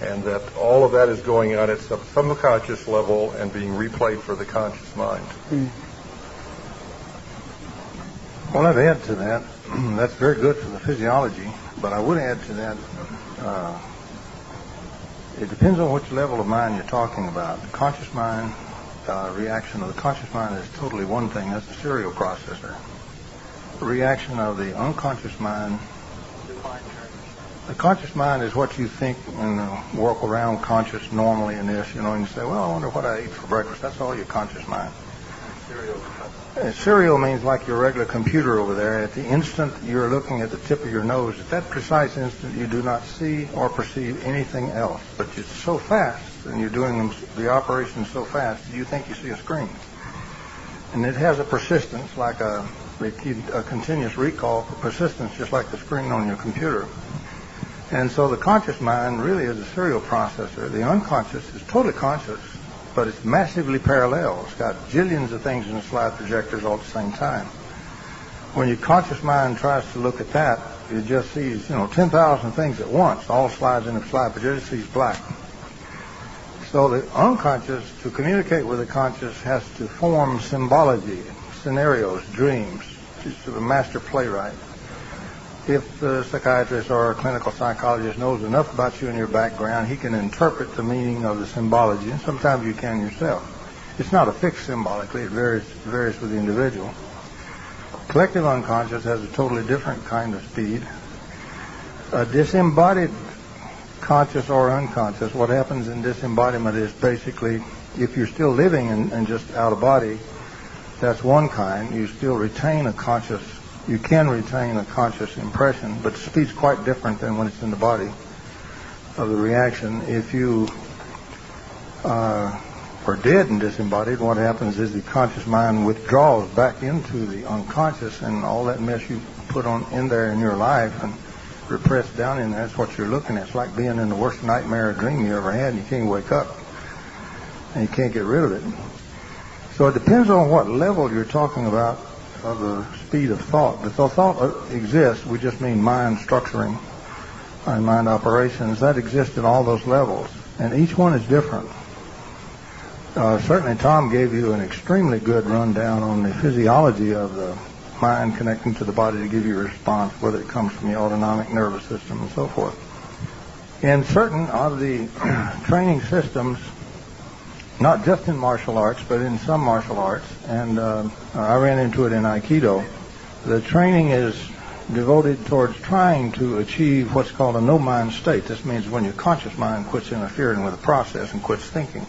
and that all of that is going on at some subconscious level and being replayed for the conscious mind. Well, I'd add to that. That's very good for the physiology, but I would add to that, it depends on which level of mind you're talking about. The conscious mind reaction of the conscious mind is totally one thing. That's the serial processor. The reaction of the unconscious mind, the conscious mind is what you think and walk around conscious normally in this, and you say, well, I wonder what I ate for breakfast. That's all your conscious mind. Serial means like your regular computer over there. At the instant you're looking at the tip of your nose, at that precise instant you do not see or perceive anything else. But it's so fast, and you're doing the operation so fast, you think you see a screen. And it has a persistence, like a continuous recall for persistence, just like the screen on your computer. And so the conscious mind really is a serial processor. The unconscious is totally conscious, but it's massively parallel. It's got jillions of things in the slide projectors all at the same time. When your conscious mind tries to look at that, it just sees, 10,000 things at once, all slides in the slide projector, it sees black. So the unconscious, to communicate with the conscious, has to form symbology, scenarios, dreams. It's a master playwright. If the psychiatrist or a clinical psychologist knows enough about you and your background, he can interpret the meaning of the symbology, and sometimes you can yourself. It's not a fixed symbolically, it varies with the individual. Collective unconscious has a totally different kind of speed. A disembodied conscious or unconscious, what happens in disembodiment is basically, if you're still living and just out of body, that's one kind. You still retain a conscious, you can retain a conscious impression, but the speed's quite different than when it's in the body of the reaction. If you are dead and disembodied, what happens is the conscious mind withdraws back into the unconscious, and all that mess you put on in there in your life and repressed down in there, that's what you're looking at. It's like being in the worst nightmare or dream you ever had, and you can't wake up, and you can't get rid of it. So it depends on what level you're talking about of the speed of thought. The thought exists, we just mean mind structuring and mind operations. That exists at all those levels, and each one is different. Certainly Tom gave you an extremely good rundown on the physiology of the mind connecting to the body to give you a response, whether it comes from the autonomic nervous system and so forth. In certain of the training systems, not just in martial arts, but in some martial arts, and I ran into it in Aikido, the training is devoted towards trying to achieve what's called a no-mind state. This means when your conscious mind quits interfering with the process and quits thinking,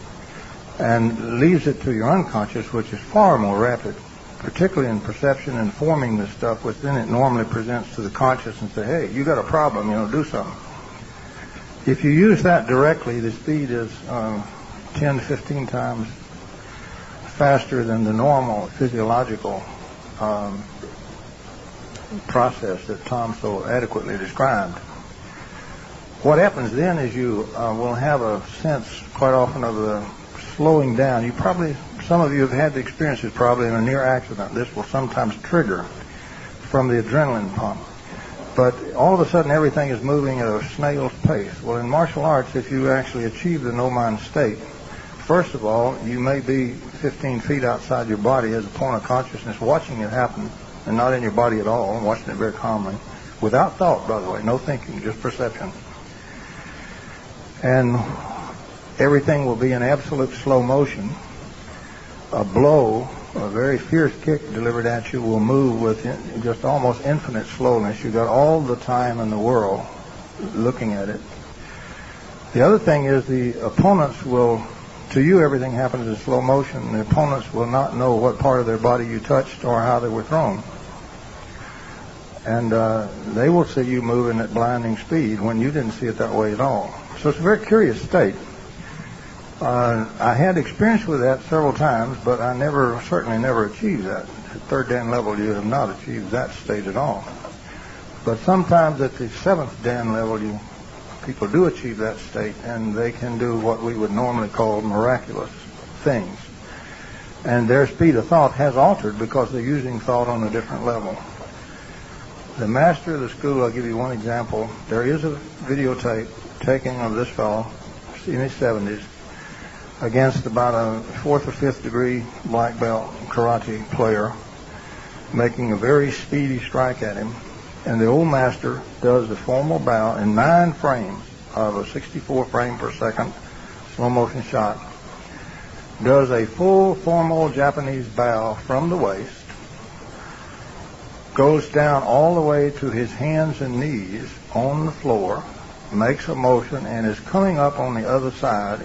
and leaves it to your unconscious, which is far more rapid, particularly in perception and forming the stuff, which then it normally presents to the conscious and say, hey, you got a problem, do something. If you use that directly, the speed is 10 to 15 times faster than the normal physiological process that Tom so adequately described. What happens then is you will have a sense quite often of the slowing down. Some of you have had the experiences probably in a near accident. This will sometimes trigger from the adrenaline pump. But all of a sudden everything is moving at a snail's pace. Well, in martial arts, if you actually achieve the no-mind state, first of all, you may be 15 feet outside your body as a point of consciousness watching it happen, and not in your body at all, watching it very calmly, without thought, by the way, no thinking, just perception. And everything will be in absolute slow motion. A blow, a very fierce kick delivered at you, will move with just almost infinite slowness. You've got all the time in the world looking at it. The other thing is the opponents will, to you everything happens in slow motion. The opponents will not know what part of their body you touched or how they were thrown. And they will see you moving at blinding speed when you didn't see it that way at all. So it's a very curious state. I had experience with that several times, but I certainly never achieved that. At third Dan level, you have not achieved that state at all. But sometimes at the seventh Dan level, people do achieve that state, and they can do what we would normally call miraculous things. And their speed of thought has altered because they're using thought on a different level. The master of the school, I'll give you one example. There is a videotape taking of this fellow in his 70s, against about a 4th or 5th degree black belt karate player, making a very speedy strike at him. And the old master does the formal bow in 9 frames of a 64 frame per second slow motion shot, does a full formal Japanese bow from the waist, goes down all the way to his hands and knees on the floor, makes a motion, and is coming up on the other side.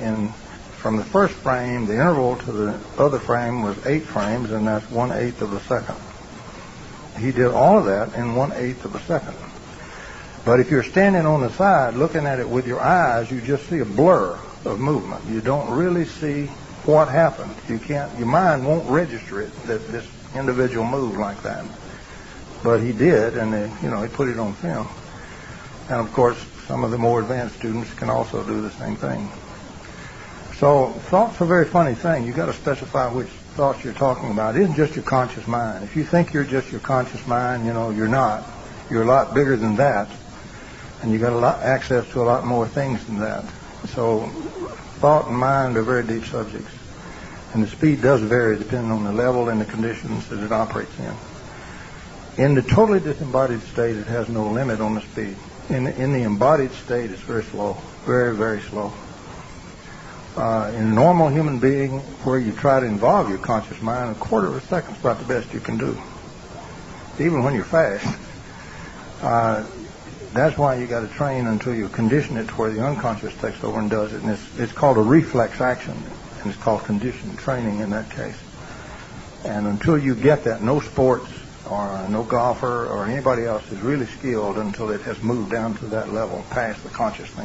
From the first frame, the interval to the other frame was 8 frames, and that's 1/8 of a second. He did all of that in 1/8 of a second. But if you're standing on the side looking at it with your eyes, you just see a blur of movement. You don't really see what happened. Your mind won't register it that this individual moved like that. But he did, and he put it on film. And of course, some of the more advanced students can also do the same thing. So thoughts are a very funny thing. You've got to specify which thoughts you're talking about. It isn't just your conscious mind. If you think you're just your conscious mind, you're not. You're a lot bigger than that, and you've got access to a lot more things than that. So thought and mind are very deep subjects, and the speed does vary depending on the level and the conditions that it operates in. In the totally disembodied state, it has no limit on the speed. In the embodied state, it's very slow, very, very slow. In a normal human being, where you try to involve your conscious mind, a quarter of a second is about the best you can do, even when you're fast. That's why you got to train until you condition it to where the unconscious takes over and does it. And it's called a reflex action, and it's called conditioned training in that case. And until you get that, no sports or no golfer or anybody else is really skilled until it has moved down to that level, past the conscious thing.